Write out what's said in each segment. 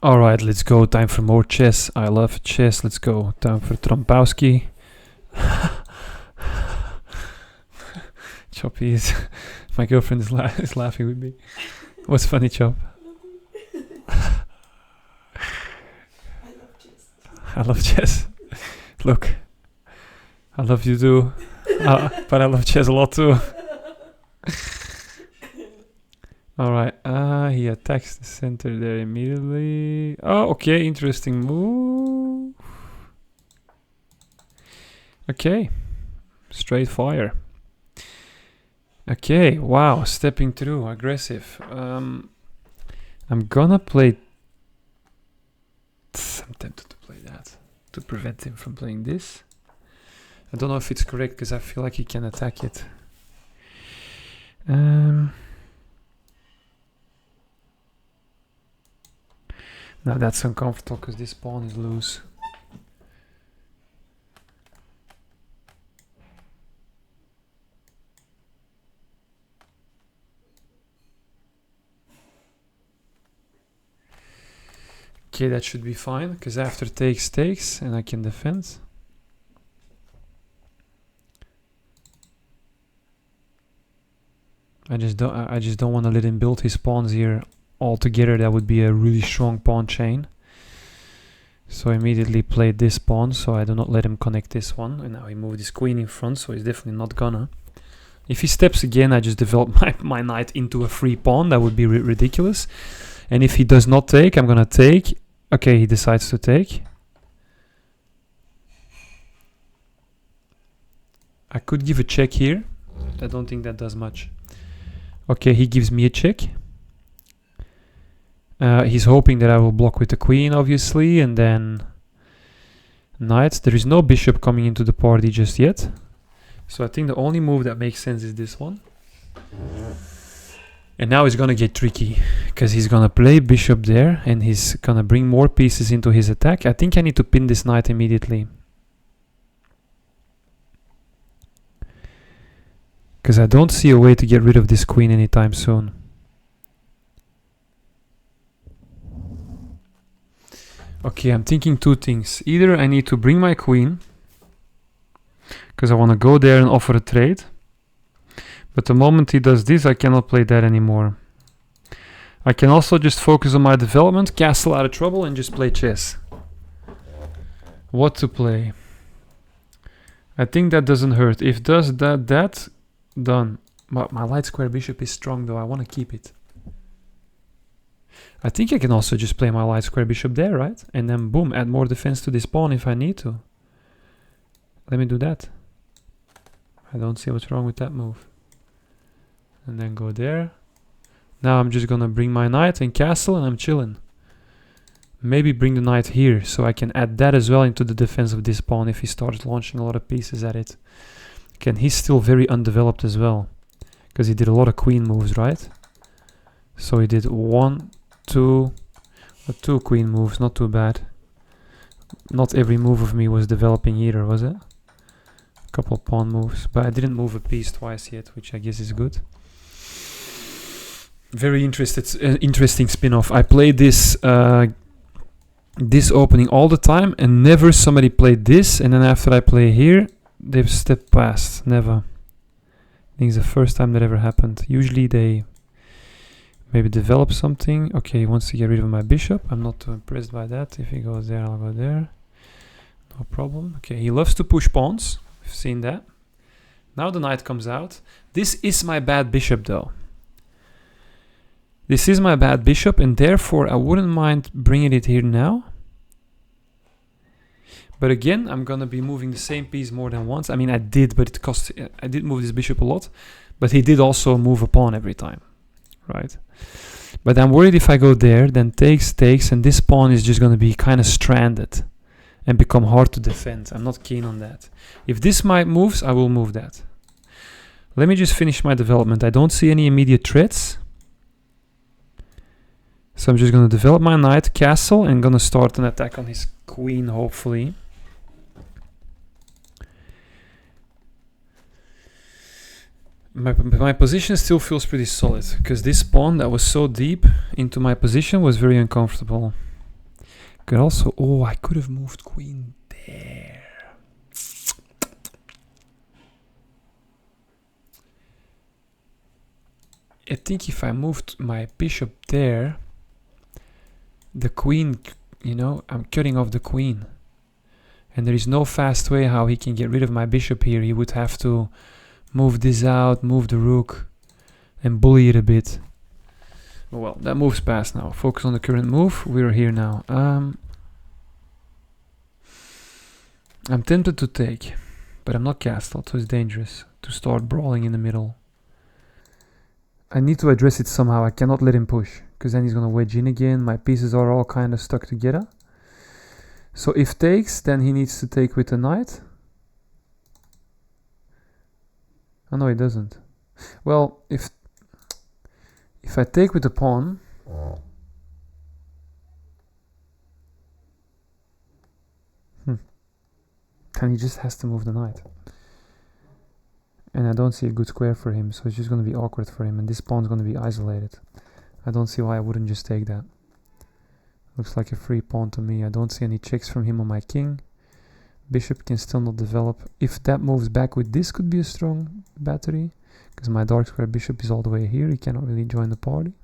All right, let's go. Time for more chess. I love chess. Let's go. Time for Trompowski. Choppy is... My girlfriend is laughing with me. What's funny, Chop? I love chess. Look, I love you too. But I love chess a lot too. Alright, he attacks the center there immediately. Oh, okay, interesting move. Okay, straight fire. Okay, wow, stepping through, aggressive. I'm gonna play... I'm tempted to play that, to prevent him from playing this. I don't know if it's correct, because I feel like he can attack it. Now that's uncomfortable because this pawn is loose. Okay, that should be fine because after takes takes and I can defend. I just don't want to let him build his pawns here altogether. That would be a really strong pawn chain. So I immediately played this pawn, so I do not let him connect this one. And now he moved his queen in front, so he's definitely not gonna. If he steps again, I just develop my knight into a free pawn. That would be ridiculous. And if he does not take, I'm gonna take. Okay, he decides to take. I could give a check here. I don't think that does much. Okay, he gives me a check. He's hoping that I will block with the queen, obviously, and then knight. There is no bishop coming into the party just yet. So I think the only move that makes sense is this one. And now it's gonna get tricky, because he's gonna play bishop there, and he's gonna bring more pieces into his attack. I think I need to pin this knight immediately. Because I don't see a way to get rid of this queen anytime soon. Okay, I'm thinking two things. Either I need to bring my queen, because I want to go there and offer a trade. But the moment he does this, I cannot play that anymore. I can also just focus on my development, castle out of trouble, and just play chess. What to play? I think that doesn't hurt. If does that, done. My light square bishop is strong though. I want to keep it. I think I can also just play my light square bishop there, right? And then boom, add more defense to this pawn if I need to. Let me do that. I don't see what's wrong with that move. And then go there. Now I'm just gonna bring my knight and castle and I'm chilling. Maybe bring the knight here so I can add that as well into the defense of this pawn if he starts launching a lot of pieces at it. Again, he's still very undeveloped as well, because he did a lot of queen moves, right? So he did two queen moves, not too bad. Not every move of me was developing either, was it? A couple pawn moves, but I didn't move a piece twice yet, which I guess is good. Very interesting spin-off. I played this this opening all the time, and never somebody played this, and then after I play here, they've stepped past. Never. I think it's the first time that ever happened. Usually they maybe develop something. Okay, he wants to get rid of my bishop. I'm not too impressed by that. If he goes there, I'll go there. No problem. Okay, he loves to push pawns. We've seen that. Now the knight comes out. This is my bad bishop though. This is my bad bishop, and therefore I wouldn't mind bringing it here now. But again, I'm gonna be moving the same piece more than once. I mean, I did, but it cost. I did move this bishop a lot, but he did also move a pawn every time, right? But I'm worried if I go there, then takes, and this pawn is just gonna be kind of stranded and become hard to defend. I'm not keen on that. If this might moves, I will move that. Let me just finish my development. I don't see any immediate threats. So I'm just gonna develop my knight, castle, and gonna start an attack on his queen, hopefully. My position still feels pretty solid, because this pawn that was so deep into my position was very uncomfortable. Could also... Oh, I could have moved queen there. I think if I moved my bishop there, the queen, you know, I'm cutting off the queen. And there is no fast way how he can get rid of my bishop here. He would have to move this out, move the rook, and bully it a bit. Well, that move's past now. Focus on the current move. We're here now. I'm tempted to take, but I'm not castled, so it's dangerous to start brawling in the middle. I need to address it somehow. I cannot let him push, because then he's going to wedge in again. My pieces are all kind of stuck together. So if takes, then he needs to take with the knight. Oh no, he doesn't. Well, if I take with the pawn, then he just has to move the knight. And I don't see a good square for him, so it's just going to be awkward for him, and this pawn's going to be isolated. I don't see why I wouldn't just take that. Looks like a free pawn to me. I don't see any checks from him on my king. Bishop can still not develop. If that moves back with this, could be a strong battery, because my dark square bishop is all the way here. He cannot really join the party.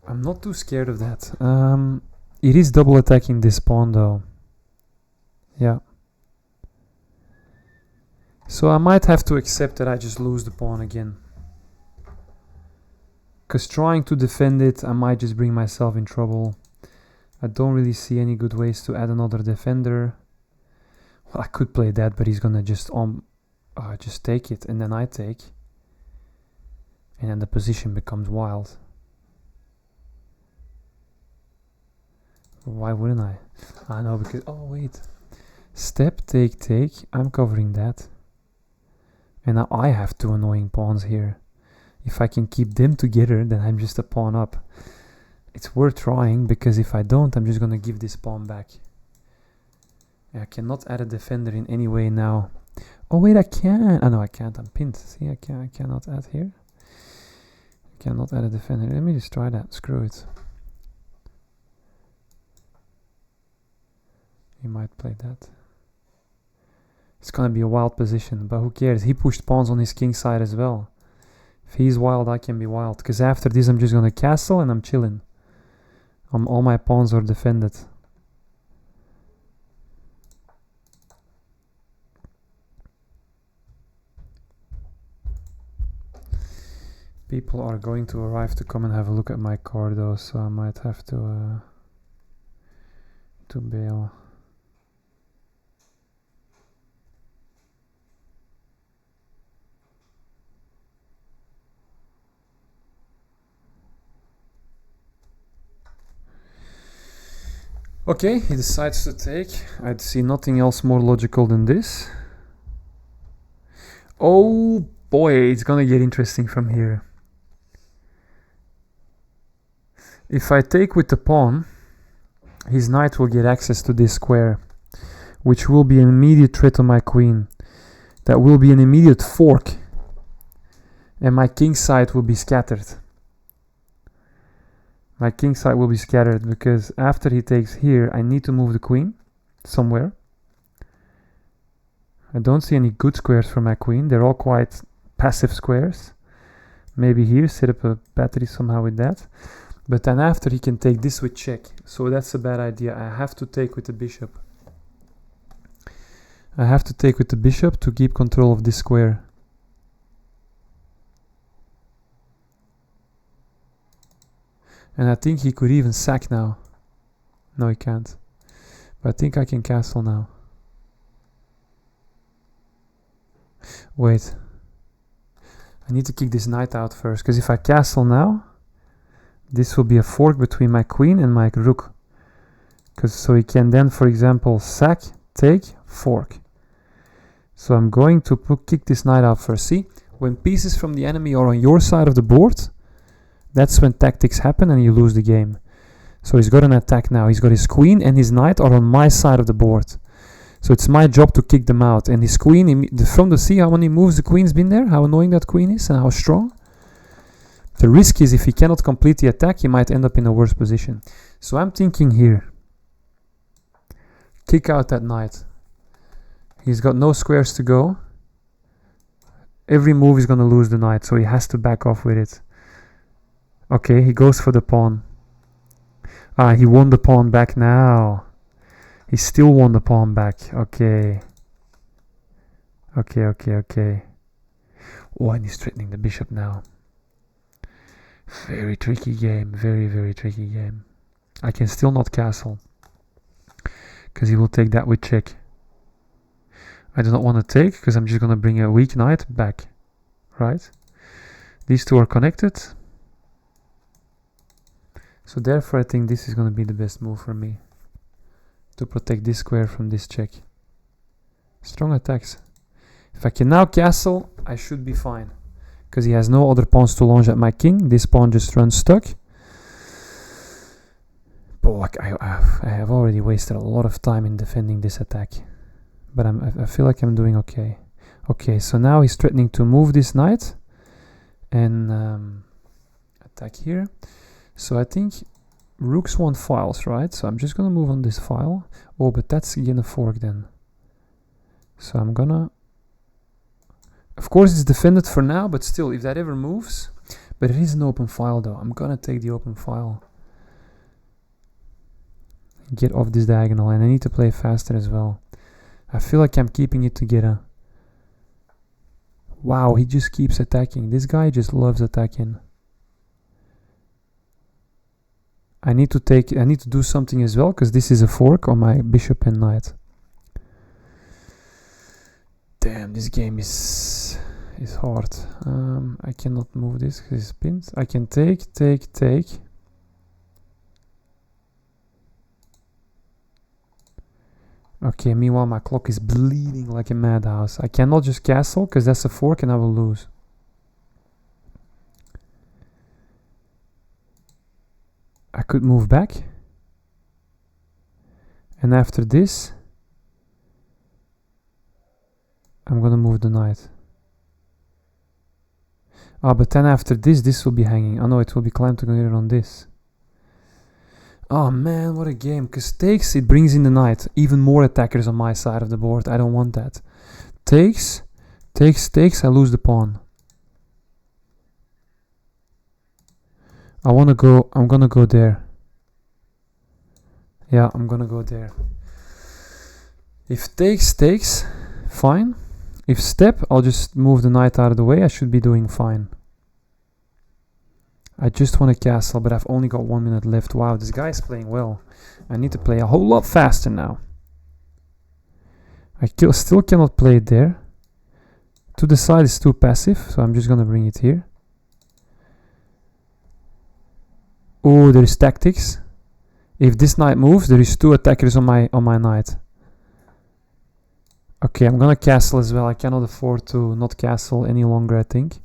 I'm not too scared of that. It is double attacking this pawn though. Yeah. So I might have to accept that I just lose the pawn again. Because trying to defend it, I might just bring myself in trouble. I don't really see any good ways to add another defender. Well, I could play that, but he's gonna just take it, and then I take. And then the position becomes wild. Why wouldn't I? I know, because... Oh, wait. Step, take, take. I'm covering that. And now I have two annoying pawns here. If I can keep them together, then I'm just a pawn up. It's worth trying, because if I don't, I'm just going to give this pawn back. I cannot add a defender in any way now. Oh wait, I can. Oh no, I can't. I'm pinned. See, I cannot add here. I cannot add a defender. Let me just try that. Screw it. He might play that. It's gonna be a wild position, but who cares? He pushed pawns on his king side as well. If he's wild, I can be wild. Because after this, I'm just gonna castle and I'm chilling. All my pawns are defended. People are going to arrive to come and have a look at my card though, so I might have to bail. Okay, he decides to take. I'd see nothing else more logical than this. Oh boy, it's gonna get interesting from here. If I take with the pawn, his knight will get access to this square, which will be an immediate threat to my queen. That will be an immediate fork, and my king side will be scattered. My king side will be scattered because after he takes here, I need to move the queen somewhere. I don't see any good squares for my queen. They're all quite passive squares. Maybe here, set up a battery somehow with that. But then after, he can take this with check. So that's a bad idea. I have to take with the bishop. I have to take with the bishop to keep control of this square. And I think he could even sack now. No, he can't. But I think I can castle now. Wait. I need to kick this knight out first, because if I castle now, this will be a fork between my queen and my rook. So he can then, for example, sack, take, fork. So I'm going to kick this knight out first. See, when pieces from the enemy are on your side of the board, that's when tactics happen and you lose the game. So he's got an attack now. He's got his queen and his knight are on my side of the board. So it's my job to kick them out. And his queen, from the see how many moves the queen's been there? How annoying that queen is and how strong? The risk is if he cannot complete the attack, he might end up in a worse position. So I'm thinking here, kick out that knight. He's got no squares to go. Every move is going to lose the knight, so he has to back off with it. Okay, he goes for the pawn. Ah, he won the pawn back now. He still won the pawn back. Okay. Okay. Oh, and he's threatening the bishop now. Very tricky game. Very tricky game. I can still not castle, because he will take that with check. I do not want to take, because I'm just going to bring a weak knight back. Right? These two are connected. So therefore I think this is going to be the best move for me, to protect this square from this check. Strong attacks. If I can now castle, I should be fine, because he has no other pawns to launch at my king. This pawn just runs stuck. But I have already wasted a lot of time in defending this attack, but I feel like I'm doing okay. Okay, so now he's threatening to move this knight and attack here. So I think rooks want files, right? So I'm just gonna move on this file. Oh, but that's again a fork then. So I'm gonna... Of course it's defended for now, but still, if that ever moves... But it is an open file though. I'm gonna take the open file. Get off this diagonal, and I need to play faster as well. I feel like I'm keeping it together. Wow, he just keeps attacking. This guy just loves attacking. I need to do something as well, because this is a fork on my bishop and knight. Damn, this game is hard. I cannot move this because it's pinned. I can take. Okay, meanwhile my clock is bleeding like a madhouse. I cannot just castle, because that's a fork and I will lose. I could move back, and after this I'm gonna move the knight. Ah, but then after this will be hanging. Oh no, it will be climbed together on this. Oh man, what a game. Because takes, it brings in the knight. Even more attackers on my side of the board. I don't want that. Takes, I lose the pawn. I'm gonna go there. Yeah, I'm gonna go there. If takes, fine. If step, I'll just move the knight out of the way. I should be doing fine. I just want a castle, but I've only got 1 minute left. Wow, this guy is playing well. I need to play a whole lot faster now. I still cannot play it there. To the side is too passive, so I'm just gonna bring it here. Oh, there is tactics. If this knight moves, there is 2 attackers on my knight. Okay, I'm gonna castle as well. I cannot afford to not castle any longer, I think.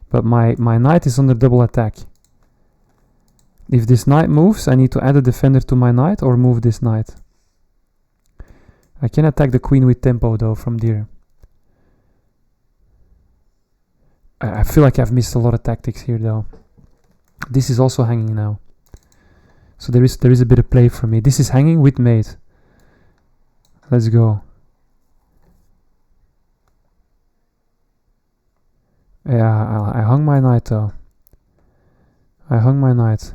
But my knight is under double attack. If this knight moves, I need to add a defender to my knight or move this knight. I can attack the queen with tempo though from there. I feel like I've missed a lot of tactics here though. This is also hanging now. So there is a bit of play for me. This is hanging with mate. Let's go. Yeah, I hung my knight though. I hung my knight.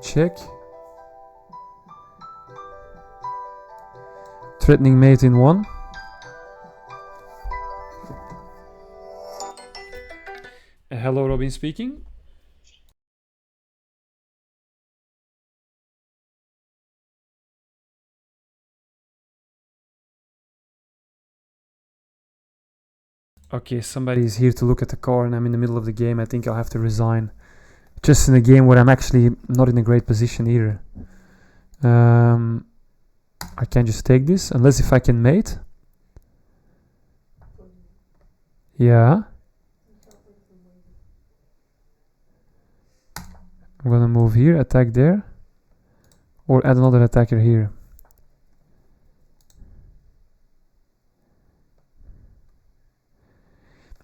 Check. Threatening mate in 1. Hello, Robin speaking. Okay, somebody is here to look at the car and I'm in the middle of the game. I think I'll have to resign. Just in a game where I'm actually not in a great position either. I can just take this, unless if I can mate. Yeah. I'm gonna move here, attack there. Or add another attacker here.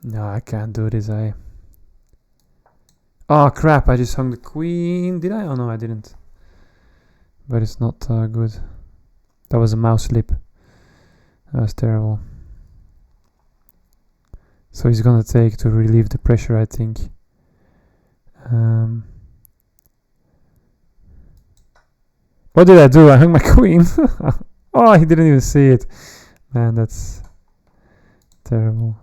No, I can't do this, Oh crap, I just hung the queen. Did I? Oh no, I didn't. But it's not good. That was a mouse slip. That was terrible. So he's gonna take to relieve the pressure, I think. What did I do? I hung my queen. Oh, he didn't even see it. Man, that's terrible.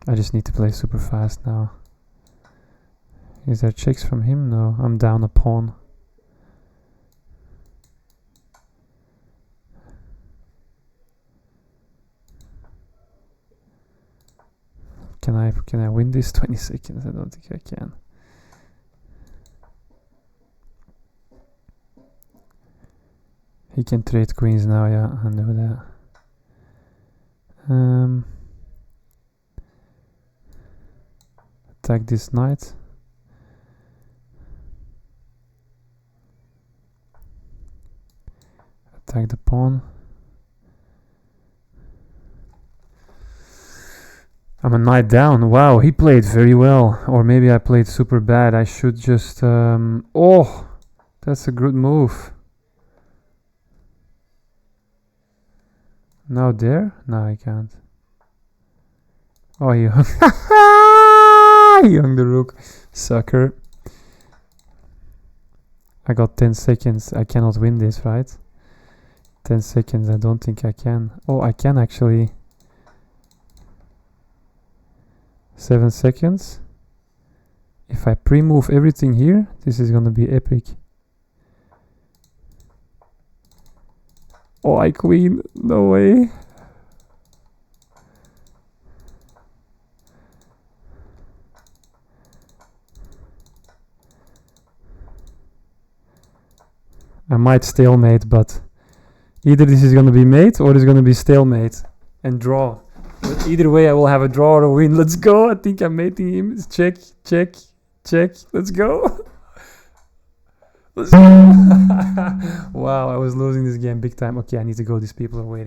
I just need to play super fast now. Is there checks from him? No, I'm down a pawn. Can I win this 20 seconds? I don't think I can. He can trade queens now, yeah, I know that. Attack this knight. Attack the pawn. I'm a knight down. Wow, he played very well. Or maybe I played super bad. I should just... oh, that's a good move. Now there? No, I can't. Oh, he hung... he hung the rook. Sucker. I got 10 seconds. I cannot win this, right? 10 seconds. I don't think I can. Oh, I can actually. 7 seconds. If I pre-move everything here, this is gonna be epic. Oh, I queen. No way. I might stalemate, but either this is gonna be mate or it's gonna be stalemate and draw. But either way, I will have a draw or a win. Let's go. I think I'm mating him. Check, check, check. Let's go. Let's go. Wow, I was losing this game big time. Okay, I need to go. These people are waiting.